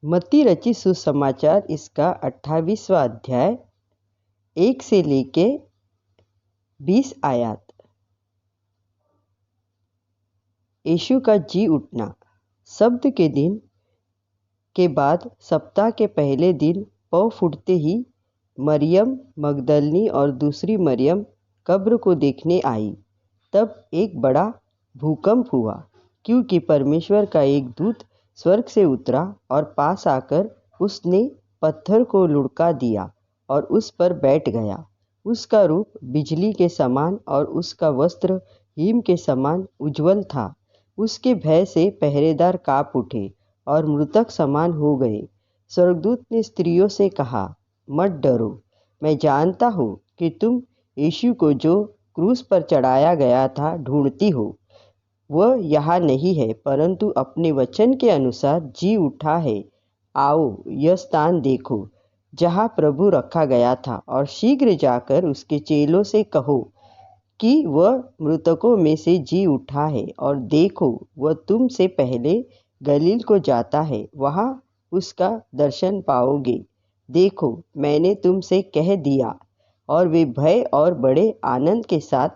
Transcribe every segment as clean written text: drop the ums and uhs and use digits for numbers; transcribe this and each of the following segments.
मती रची सुसमाचार इसका 28वां अध्याय 1 से लेके 20 आयत। यीशु का जी उठना। सब्त के दिन के बाद सप्ताह के पहले दिन पौ फूटते ही मरियम मगदलनी और दूसरी मरियम कब्र को देखने आई। तब एक बड़ा भूकंप हुआ, क्योंकि परमेश्वर का एक दूत स्वर्ग से उतरा और पास आकर उसने पत्थर को लुढ़का दिया और उस पर बैठ गया। उसका रूप बिजली के समान और उसका वस्त्र हिम के समान उज्ज्वल था। उसके भय से पहरेदार काँप उठे और मृतक समान हो गए। स्वर्गदूत ने स्त्रियों से कहा, मत डरो, मैं जानता हूँ कि तुम यीशु को जो क्रूस पर चढ़ाया गया था ढूंढती हो। वह यहाँ नहीं है, परंतु अपने वचन के अनुसार जी उठा है। आओ, यह स्थान देखो जहाँ प्रभु रखा गया था, और शीघ्र जाकर उसके चेलों से कहो कि वह मृतकों में से जी उठा है, और देखो वह तुमसे पहले गलील को जाता है, वहाँ उसका दर्शन पाओगे। देखो, मैंने तुमसे कह दिया। और वे भय और बड़े आनंद के साथ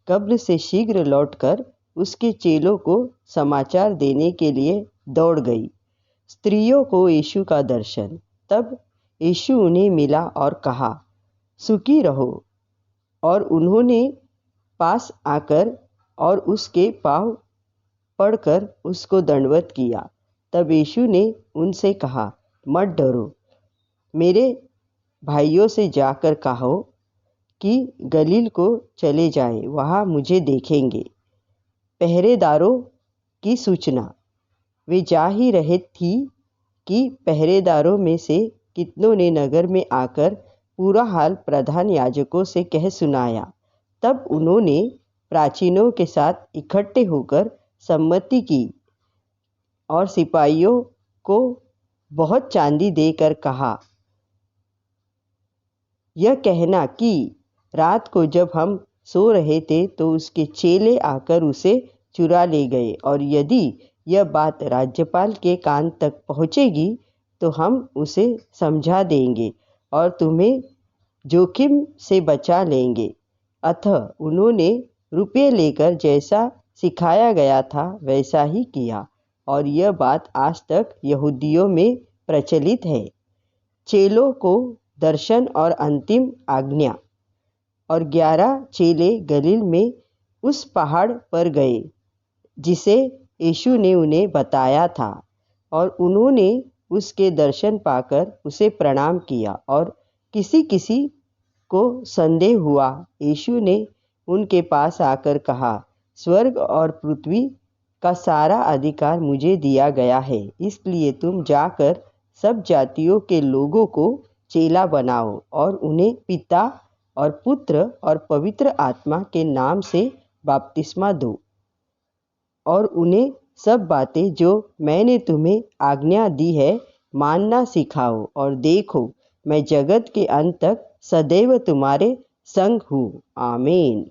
कब्र से शीघ्र लौटकर उसके चेलों को समाचार देने के लिए दौड़ गई। स्त्रियों को यीशु का दर्शन। तब यीशु उन्हें मिला और कहा, सुखी रहो। और उन्होंने पास आकर और उसके पाँव पड़कर उसको दंडवत किया। तब यीशु ने उनसे कहा, मत डरो, मेरे भाइयों से जाकर कहो कि गलील को चले जाएं, वहाँ मुझे देखेंगे। पहरेदारों की सूचना। वे जा ही रहे थी कि पहरेदारों में से कितनों ने नगर में आकर पूरा हाल प्रधान याजकों से कह सुनाया। तब उन्होंने प्राचीनों के साथ इकट्ठे होकर सम्मति की और सिपाहियों को बहुत चांदी देकर कहा, यह कहना कि रात को जब हम सो रहे थे तो उसके चेले आकर उसे चुरा ले गए, और यदि यह बात राज्यपाल के कान तक पहुँचेगी तो हम उसे समझा देंगे और तुम्हें जोखिम से बचा लेंगे। अतः उन्होंने रुपये लेकर जैसा सिखाया गया था वैसा ही किया, और यह बात आज तक यहूदियों में प्रचलित है। चेलों को दर्शन और अंतिम आज्ञा। और 11 चेले गलील में उस पहाड़ पर गए जिसे यीशु ने उन्हें बताया था, और उन्होंने उसके दर्शन पाकर उसे प्रणाम किया। और किसी किसी को संदेह हुआ। यीशु ने उनके पास आकर कहा, स्वर्ग और पृथ्वी का सारा अधिकार मुझे दिया गया है, इसलिए तुम जाकर सब जातियों के लोगों को चेला बनाओ और उन्हें पिता और पुत्र और पवित्र आत्मा के नाम से बपतिस्मा दो, और उन्हें सब बातें जो मैंने तुम्हें आज्ञा दी है मानना सिखाओ। और देखो, मैं जगत के अंत तक सदैव तुम्हारे संग हूँ। आमीन।